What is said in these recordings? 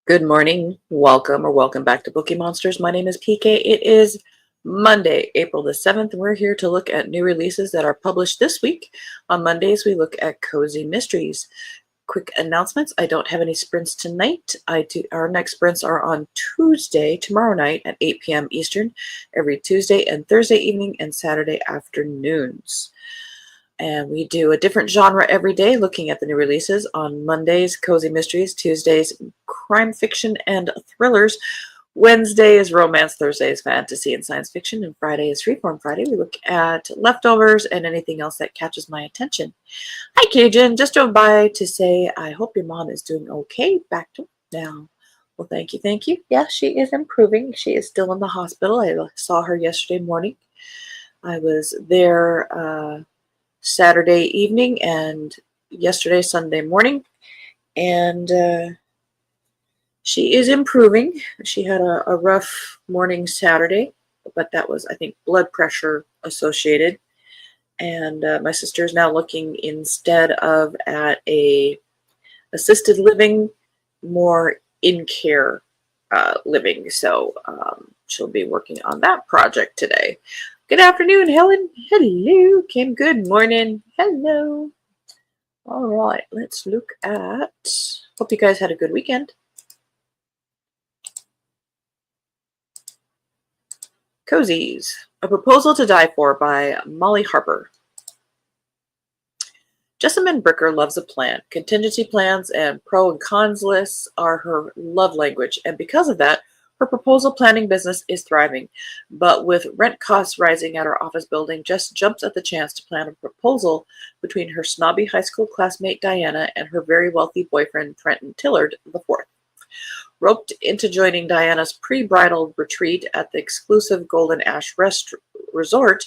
Good morning. Welcome back to Bookeemonsters. My name is PK. It is Monday, April the 7th. We're here to look at new releases that are published this week. On Mondays, we look at Cozy Mysteries. Quick announcements. I don't have any sprints tonight. Our next sprints are on Tuesday, tomorrow night at 8 p.m. Eastern, every Tuesday and Thursday evening and Saturday afternoons. And we do a different genre every day, looking at the new releases. On Mondays, Cozy Mysteries. Tuesdays, crime fiction and thrillers. Wednesday is romance. Thursday is fantasy and science fiction. And Friday is Freeform Friday. We look at leftovers and anything else that catches my attention. Hi, Cajun. Just drove by to say I hope your mom is doing okay. Back to now. Well, thank you. Thank you. Yeah, she is improving. She is still in the hospital. I saw her yesterday morning. I was there Saturday evening and yesterday Sunday morning, and she is improving. She had a rough morning Saturday, but that was, I think, blood pressure associated. And my sister is now looking instead of at a assisted living, more in care living. So she'll be working on that project today. Good afternoon, Helen. Hello, Kim. Good morning. Hello. All right, let's look at. Hope you guys had a good weekend. Cozies. A Proposal to Die For by Molly Harper. Jessamine Bricker loves a plan. Contingency plans and pro and cons lists are her love language, and because of that, her proposal planning business is thriving. But with rent costs rising at her office building, Jess jumps at the chance to plan a proposal between her snobby high school classmate Diana and her very wealthy boyfriend Trenton Tillard IV. Roped into joining Diana's pre-bridal retreat at the exclusive Golden Ash Resort,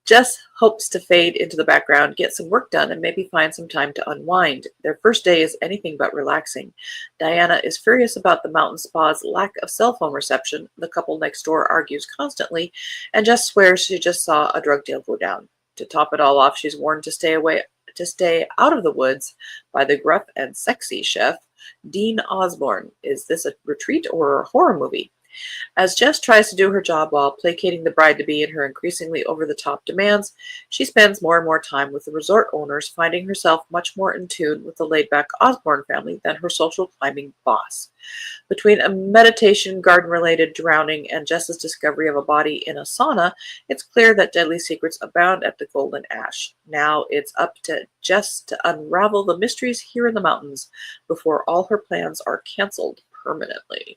Jess hopes to fade into the background, get some work done, and maybe find some time to unwind. Their first day is anything but relaxing. Diana is furious about the mountain spa's lack of cell phone reception. The couple next door argues constantly, and Jess swears she just saw a drug deal go down. To top it all off, she's warned to stay out of the woods by the gruff and sexy chef, Dean Osborne. Is this a retreat or a horror movie? As Jess tries to do her job while placating the bride-to-be in her increasingly over-the-top demands, she spends more and more time with the resort owners, finding herself much more in tune with the laid-back Osborne family than her social climbing boss. Between a meditation, garden-related drowning, and Jess's discovery of a body in a sauna, it's clear that deadly secrets abound at the Golden Ash. Now it's up to Jess to unravel the mysteries here in the mountains before all her plans are canceled permanently.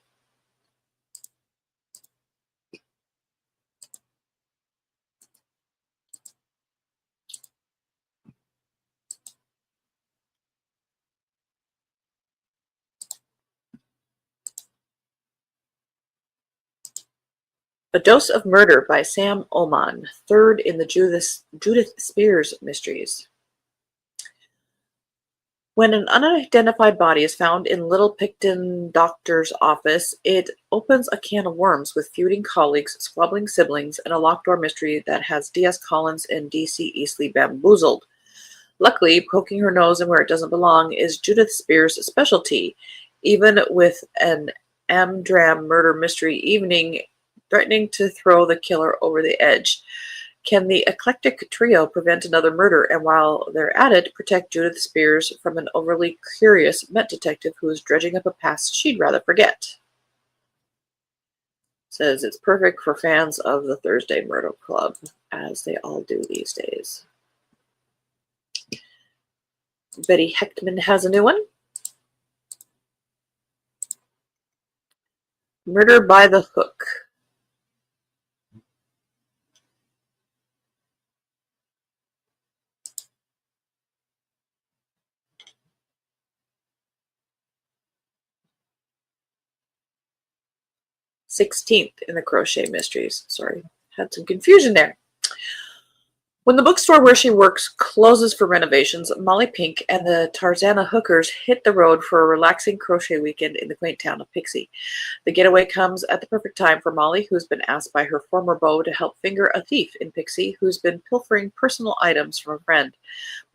A Dose of Murder by Sam Oman, third in the Judith Spears mysteries. When an unidentified body is found in Little Picton doctor's office, it opens a can of worms with feuding colleagues, squabbling siblings, and a locked door mystery that has D.S. Collins and D.C. Eastley bamboozled. Luckily, poking her nose in where it doesn't belong is Judith Spears' specialty, even with an Amdram murder mystery evening threatening to throw the killer over the edge. Can the eclectic trio prevent another murder and, while they're at it, protect Judith Spears from an overly curious Met detective who is dredging up a past she'd rather forget? Says it's perfect for fans of the Thursday Murder Club, as they all do these days. Betty Hechtman has a new one. Murder by the Hook. #16th in the Crochet Mysteries. Sorry, had some confusion there. When the bookstore where she works closes for renovations, Molly Pink and the Tarzana hookers hit the road for a relaxing crochet weekend in the quaint town of Pixie. The getaway comes at the perfect time for Molly, who's been asked by her former beau to help finger a thief in Pixie who's been pilfering personal items from a friend.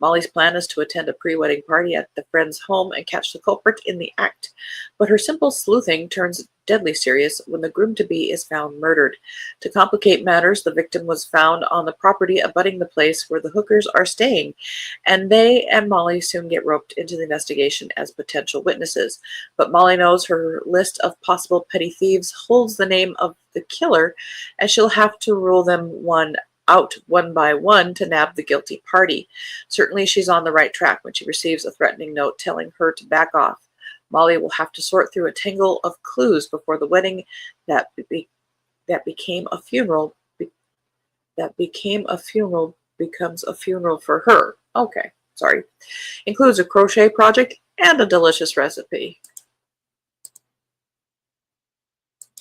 Molly's plan is to attend a pre-wedding party at the friend's home and catch the culprit in the act. But her simple sleuthing turns deadly serious when the groom-to-be is found murdered. To complicate matters, the victim was found on the property abutting the place where the hookers are staying, and they and Molly soon get roped into the investigation as potential witnesses. But Molly knows her list of possible petty thieves holds the name of the killer, and she'll have to rule them out one by one to nab the guilty party. Certainly she's on the right track when she receives a threatening note telling her to back off. Molly will have to sort through a tangle of clues before the wedding that became a funeral becomes a funeral for her. Okay, sorry. Includes a crochet project and a delicious recipe.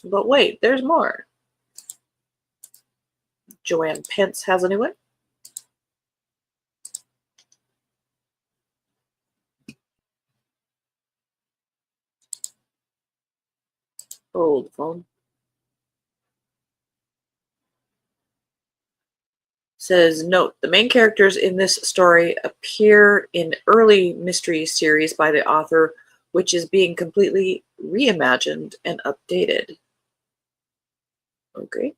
But wait, there's more. Joanne Pence has a new one. Old phone. Says, note, the main characters in this story appear in early mystery series by the author, which is being completely reimagined and updated. Okay.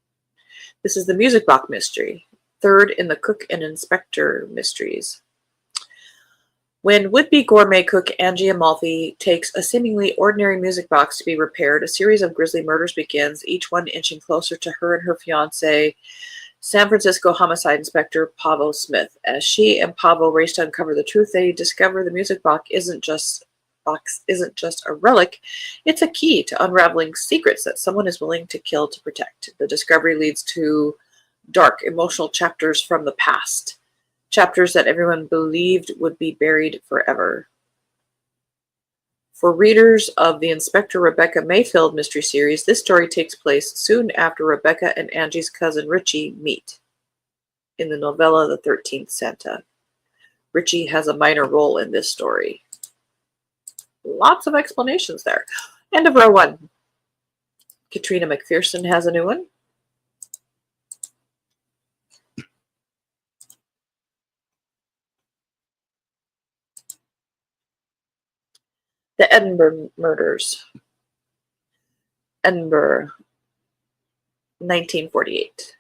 This is the Music Box mystery, third in the Cook and Inspector mysteries. When would-be gourmet cook Angie Amalfi takes a seemingly ordinary music box to be repaired, a series of grisly murders begins, each one inching closer to her and her fiancé, San Francisco homicide inspector Pavo Smith. As she and Pavo race to uncover the truth, they discover the music box isn't just a relic, it's a key to unraveling secrets that someone is willing to kill to protect. The discovery leads to dark, emotional chapters from the past, chapters that everyone believed would be buried forever. For readers of the Inspector Rebecca Mayfield mystery series, this story takes place soon after Rebecca and Angie's cousin Richie meet in the novella The 13th Santa. Richie has a minor role in this story. Lots of explanations there. End of row one. Katrina McPherson has a new one. The Edinburgh Murders. Edinburgh, 1948.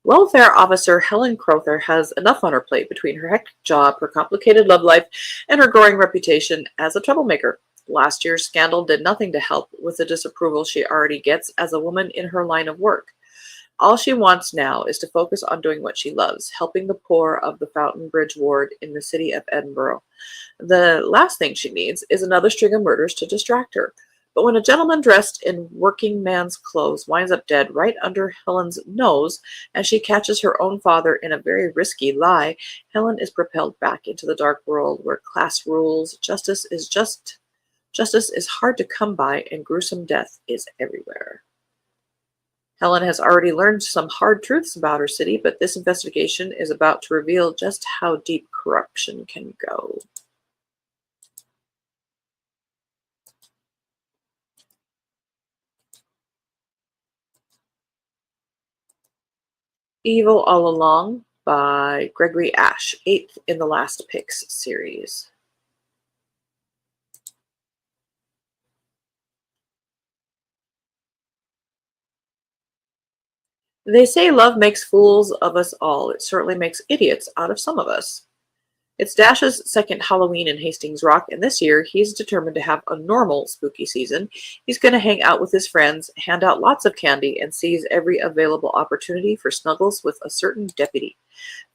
Welfare officer Helen Crowther has enough on her plate between her hectic job, her complicated love life, and her growing reputation as a troublemaker. Last year's scandal did nothing to help with the disapproval she already gets as a woman in her line of work. All she wants now is to focus on doing what she loves, helping the poor of the Fountain Bridge ward in the city of Edinburgh. The last thing she needs is another string of murders to distract her. But when a gentleman dressed in working man's clothes winds up dead right under Helen's nose, and she catches her own father in a very risky lie, Helen is propelled back into the dark world where class rules, justice is hard to come by, and gruesome death is everywhere. Helen has already learned some hard truths about her city, but this investigation is about to reveal just how deep corruption can go. Evil All Along by Gregory Ash, 8th in the Last Picks series. They say love makes fools of us all. It certainly makes idiots out of some of us. It's Dash's second Halloween in Hastings Rock, and this year he's determined to have a normal spooky season. He's going to hang out with his friends, hand out lots of candy, and seize every available opportunity for snuggles with a certain deputy.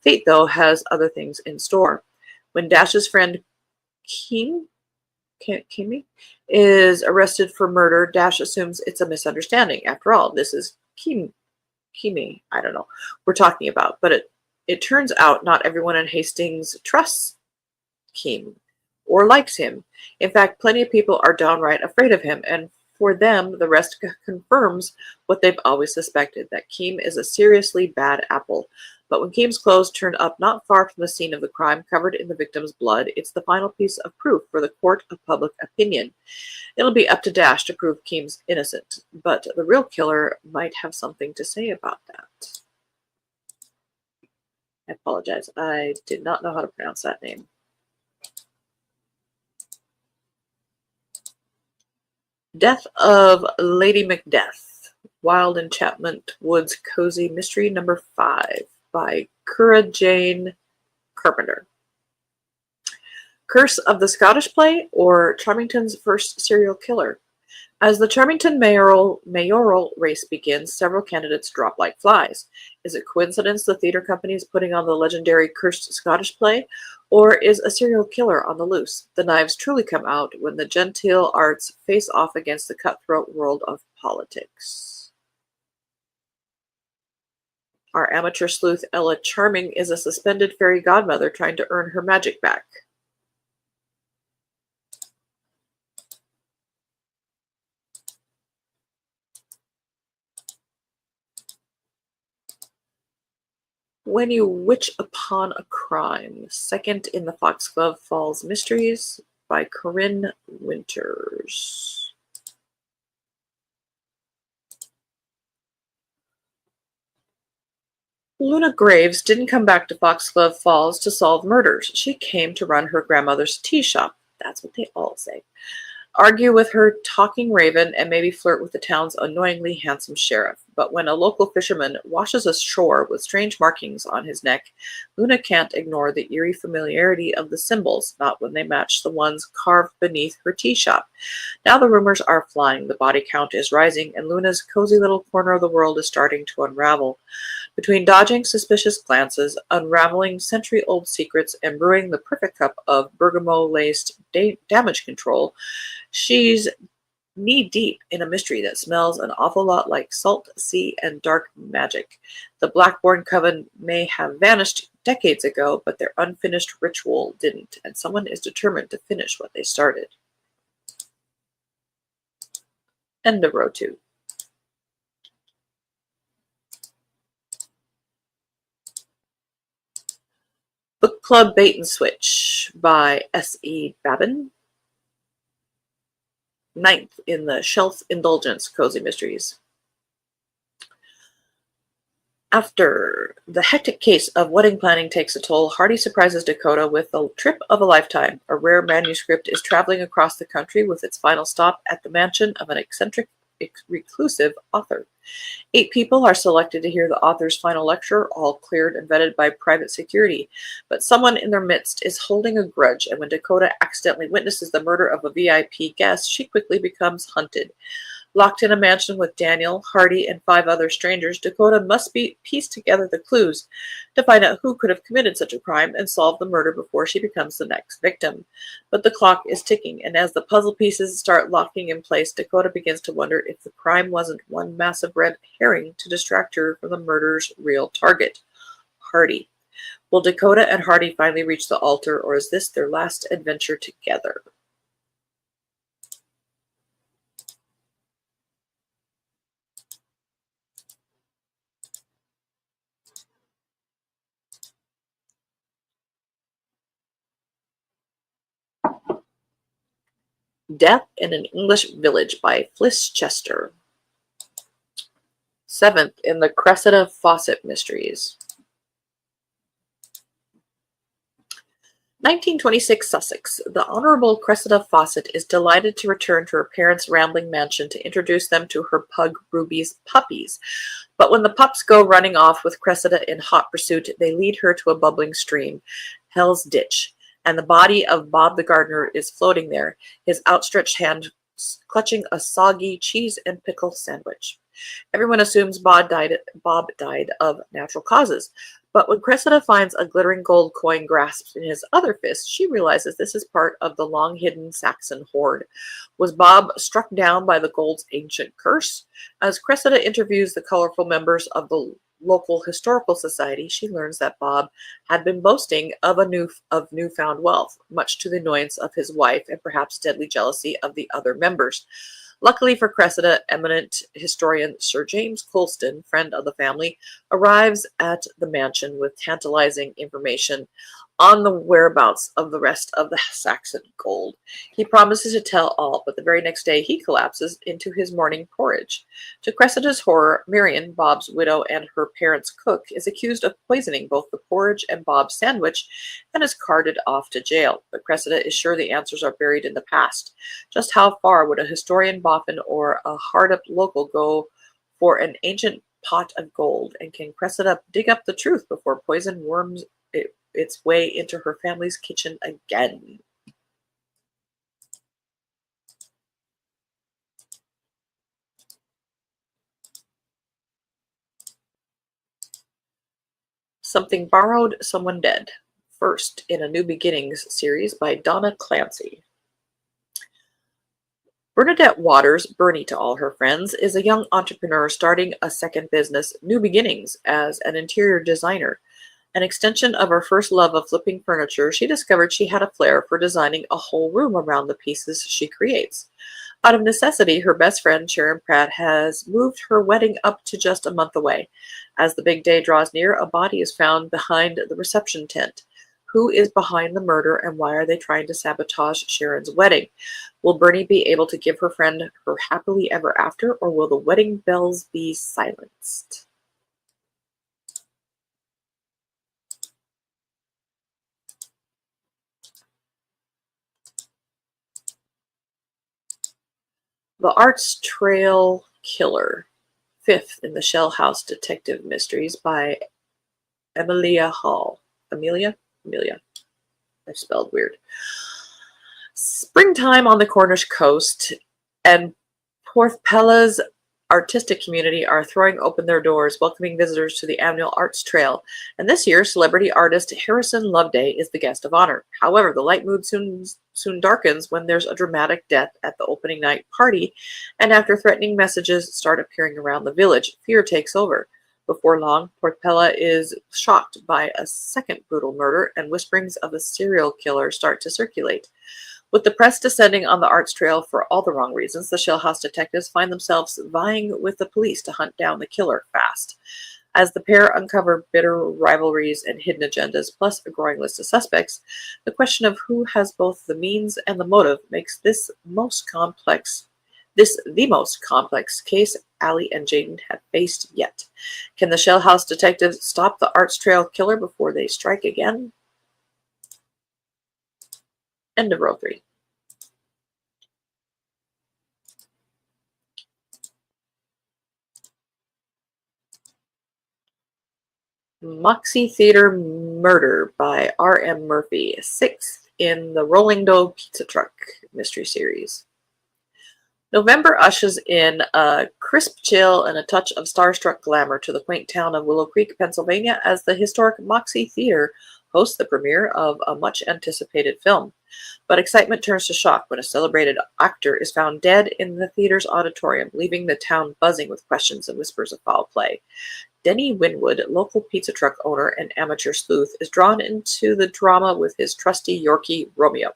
Fate, though, has other things in store. When Dash's friend Kimi is arrested for murder, Dash assumes it's a misunderstanding. After all, this is Kimi, I don't know, we're talking about, but it turns out not everyone in Hastings trusts Kim or likes him. In fact, plenty of people are downright afraid of him, and for them, the rest confirms what they've always suspected, that Kim is a seriously bad apple. But when Keem's clothes turned up not far from the scene of the crime, covered in the victim's blood, it's the final piece of proof for the court of public opinion. It'll be up to Dash to prove Keem's innocent, but the real killer might have something to say about that. I apologize. I did not know how to pronounce that name. Death of Lady Macbeth, Wild Enchantment Woods Cozy Mystery number 5 by Cura Jane Carpenter. Curse of the Scottish Play or Charmington's First Serial Killer? As the Charmington mayoral race begins, several candidates drop like flies. Is it coincidence the theater company is putting on the legendary Cursed Scottish Play, or is a serial killer on the loose? The knives truly come out when the genteel arts face off against the cutthroat world of politics. Our amateur sleuth Ella Charming is a suspended fairy godmother trying to earn her magic back. When You Witch Upon a Crime, second in the Foxglove Falls Mysteries by Corinne Winters. Luna Graves didn't come back to Foxglove Falls to solve murders. She came to run her grandmother's tea shop. That's what they all say. Argue with her talking raven, and maybe flirt with the town's annoyingly handsome sheriff. But when a local fisherman washes ashore with strange markings on his neck, Luna can't ignore the eerie familiarity of the symbols, not when they match the ones carved beneath her tea shop. Now the rumors are flying, the body count is rising, and Luna's cozy little corner of the world is starting to unravel. Between dodging suspicious glances, unraveling century-old secrets, and brewing the perfect cup of bergamot-laced damage control, she's knee-deep in a mystery that smells an awful lot like salt sea and dark magic. The Blackbourne Coven may have vanished decades ago, but their unfinished ritual didn't, and someone is determined to finish what they started. End of row 2. Book Club Bait and Switch by S.E. Babin. 9th in the Shelf Indulgence Cozy Mysteries. After the hectic case of wedding planning takes a toll, Hardy surprises Dakota with the trip of a lifetime. A rare manuscript is traveling across the country with its final stop at the mansion of an eccentric, reclusive author. 8 people are selected to hear the author's final lecture, all cleared and vetted by private security. But someone in their midst is holding a grudge, and when Dakota accidentally witnesses the murder of a VIP guest, she quickly becomes hunted. Locked in a mansion with Daniel, Hardy, and 5 other strangers, Dakota must piece together the clues to find out who could have committed such a crime and solve the murder before she becomes the next victim. But the clock is ticking, and as the puzzle pieces start locking in place, Dakota begins to wonder if the crime wasn't one massive red herring to distract her from the murder's real target, Hardy. Will Dakota and Hardy finally reach the altar, or is this their last adventure together? Death in an English Village by Fliss Chester. 7th in the Cressida Fawcett Mysteries. 1926 Sussex. The Honorable Cressida Fawcett is delighted to return to her parents' rambling mansion to introduce them to her pug Ruby's puppies. But when the pups go running off with Cressida in hot pursuit, they lead her to a bubbling stream, Hell's Ditch, and the body of Bob the gardener is floating there, his outstretched hand clutching a soggy cheese and pickle sandwich. Everyone assumes Bob died of natural causes, but when Cressida finds a glittering gold coin grasped in his other fist, she realizes this is part of the long-hidden Saxon hoard. Was Bob struck down by the gold's ancient curse? As Cressida interviews the colorful members of the local historical society, she learns that Bob had been boasting of newfound wealth, much to the annoyance of his wife and perhaps deadly jealousy of the other members. Luckily for Cressida, eminent historian Sir James Colston, friend of the family, arrives at the mansion with tantalizing information on the whereabouts of the rest of the Saxon gold. He promises to tell all, but the very next day he collapses into his morning porridge. To Cressida's horror, Marion, Bob's widow and her parents' cook, is accused of poisoning both the porridge and Bob's sandwich and is carted off to jail. But Cressida is sure the answers are buried in the past. Just how far would a historian boffin or a hard-up local go for an ancient pot of gold? And can Cressida dig up the truth before poison worms its way into her family's kitchen again? Something Borrowed, Someone Dead. First in a New Beginnings series by Donna Clancy. Bernadette Waters, Bernie to all her friends, is a young entrepreneur starting a second business, New Beginnings, as an interior designer. An extension of her first love of flipping furniture, she discovered she had a flair for designing a whole room around the pieces she creates. Out of necessity, her best friend, Sharon Pratt, has moved her wedding up to just a month away. As the big day draws near, a body is found behind the reception tent. Who is behind the murder, and why are they trying to sabotage Sharon's wedding? Will Bernie be able to give her friend her happily ever after, or will the wedding bells be silenced? The Arts Trail Killer, fifth in the Shell House Detective Mysteries by Emilia Hall. Amelia? Amelia. I spelled weird. Springtime on the Cornish coast and Porthpella's artistic community are throwing open their doors, welcoming visitors to the annual Arts Trail. And this year, celebrity artist Harrison Loveday is the guest of honor. However, the light mood soon darkens when there's a dramatic death at the opening night party, and after threatening messages start appearing around the village, fear takes over. Before long, Porthpella is shocked by a second brutal murder, and whisperings of a serial killer start to circulate. With the press descending on the Arts Trail for all the wrong reasons, the Shell House detectives find themselves vying with the police to hunt down the killer fast. As the pair uncover bitter rivalries and hidden agendas, plus a growing list of suspects, the question of who has both the means and the motive makes this the most complex case Allie and Jaden have faced yet. Can the Shell House detectives stop the Arts Trail killer before they strike again? End of row 3. Moxie Theater Murder by R.M. Murphy, 6th in the Rolling Dough Pizza Truck mystery series. November ushers in a crisp chill and a touch of starstruck glamour to the quaint town of Willow Creek, Pennsylvania, as the historic Moxie Theater hosts the premiere of a much-anticipated film. But excitement turns to shock when a celebrated actor is found dead in the theater's auditorium, leaving the town buzzing with questions and whispers of foul play. Denny Winwood, local pizza truck owner and amateur sleuth, is drawn into the drama with his trusty Yorkie, Romeo.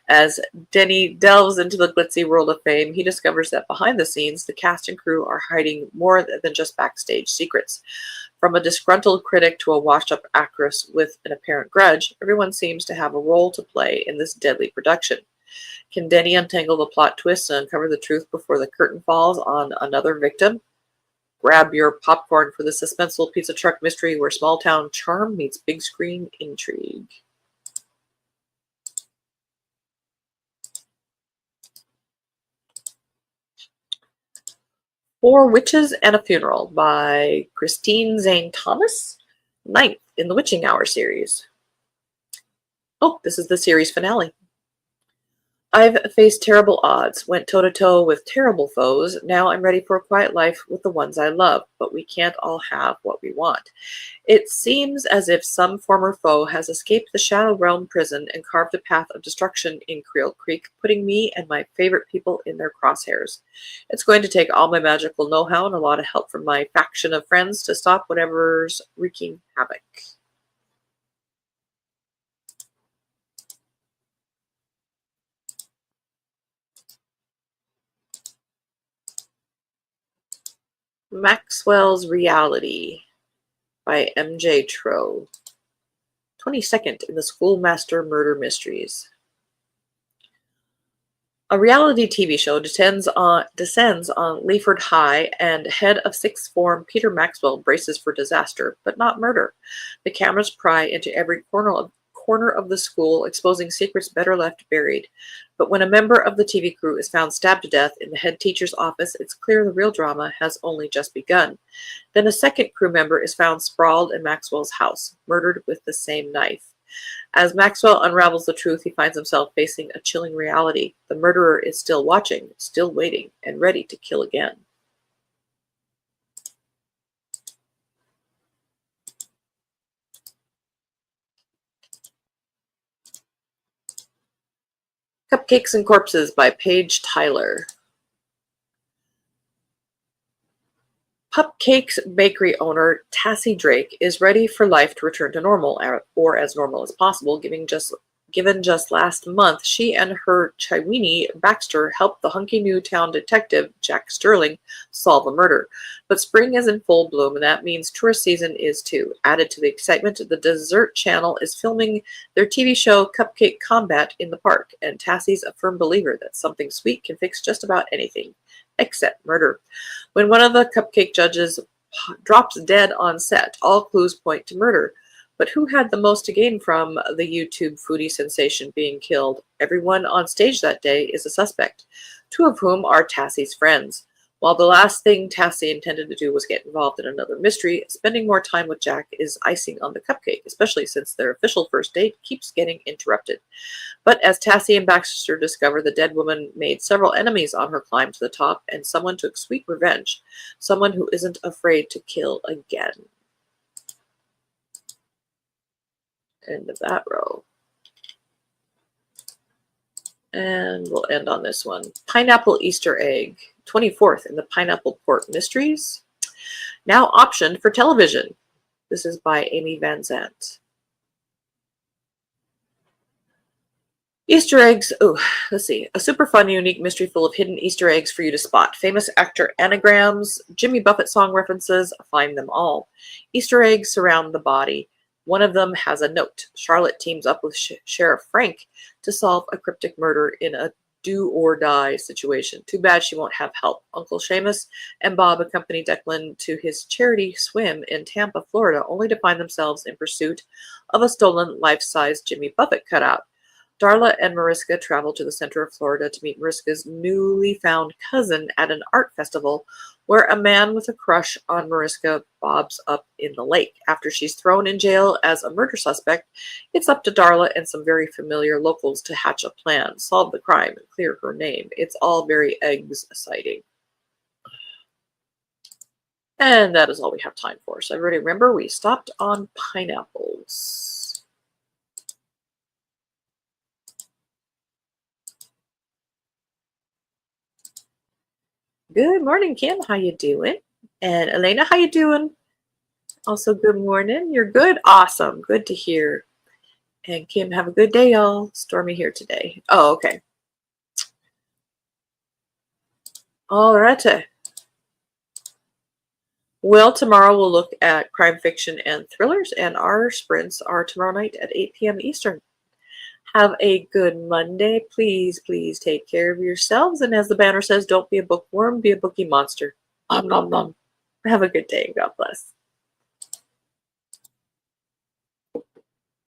As Denny delves into the glitzy world of fame, he discovers that behind the scenes, the cast and crew are hiding more than just backstage secrets. From a disgruntled critic to a washed-up actress with an apparent grudge, everyone seems to have a role to play in this deadly production. Can Denny untangle the plot twists and uncover the truth before the curtain falls on another victim? Grab your popcorn for the suspenseful pizza truck mystery where small-town charm meets big-screen intrigue. Four Witches and a Funeral by Christine Zane Thomas, 9th in the Witching Hour series. Oh, this is the series finale. I've faced terrible odds, went toe-to-toe with terrible foes. Now I'm ready for a quiet life with the ones I love, but we can't all have what we want. It seems as if some former foe has escaped the Shadow Realm prison and carved a path of destruction in Creel Creek, putting me and my favorite people in their crosshairs. It's going to take all my magical know-how and a lot of help from my faction of friends to stop whatever's wreaking havoc. Maxwell's Reality by M.J. Tro. 22nd in the Schoolmaster Murder Mysteries. A reality TV show descends on Leaford High, and head of sixth form Peter Maxwell braces for disaster, but not murder. The cameras pry into every corner of the school, exposing secrets better left buried. But when a member of the TV crew is found stabbed to death in the head teacher's office, it's clear the real drama has only just begun. Then a second crew member is found sprawled in Maxwell's house, murdered with the same knife. As Maxwell unravels the truth, he finds himself facing a chilling reality. The murderer is still watching, still waiting, and ready to kill again. Cupcakes and Corpses by Paige Tyler. Pupcake's bakery owner, Tassie Drake, is ready for life to return to normal, or as normal as possible, given just last month she and her Chiweenie Baxter helped the hunky new town detective, Jack Sterling, solve a murder. But spring is in full bloom, and that means tourist season is too. Added to the excitement, the Dessert Channel is filming their TV show Cupcake Combat in the park, and Tassie's a firm believer that something sweet can fix just about anything, except murder. When one of the cupcake judges drops dead on set, all clues point to murder. But who had the most to gain from the YouTube foodie sensation being killed? Everyone on stage that day is a suspect, two of whom are Tassie's friends. While the last thing Tassie intended to do was get involved in another mystery, spending more time with Jack is icing on the cupcake, especially since their official first date keeps getting interrupted. But as Tassie and Baxter discover, the dead woman made several enemies on her climb to the top, and someone took sweet revenge. Someone who isn't afraid to kill again. End of that row. And we'll end on this one. Pineapple Easter Egg, 24th in the Pineapple Port Mysteries. Now optioned for television. This is by Amy Van Zandt. Easter eggs. Oh, let's see. A super fun, unique mystery full of hidden Easter eggs for you to spot. Famous actor anagrams, Jimmy Buffett song references, find them all. Easter eggs surround the body. One of them has a note. Charlotte teams up with Sheriff Frank to solve a cryptic murder in a do-or-die situation. Too bad she won't have help. Uncle Seamus and Bob accompany Declan to his charity swim in Tampa, Florida, only to find themselves in pursuit of a stolen life-size Jimmy Buffett cutout. Darla and Mariska travel to the center of Florida to meet Mariska's newly found cousin at an art festival where a man with a crush on Mariska bobs up in the lake. After she's thrown in jail as a murder suspect, it's up to Darla and some very familiar locals to hatch a plan, solve the crime, and clear her name. It's all very exciting. And that is all we have time for. So everybody remember, we stopped on pineapples. Good morning, Kim. How you doing? And Elena, how you doing? Also, good morning. You're good? Awesome. Good to hear. And Kim, have a good day, y'all. Stormy here today. Oh, okay. All right. Well, tomorrow we'll look at crime fiction and thrillers, and our sprints are tomorrow night at 8 p.m. Eastern. Have a good Monday. Please, please take care of yourselves. And as the banner says, don't be a bookworm, be a bookie monster. Nom nom nom. Have a good day and God bless.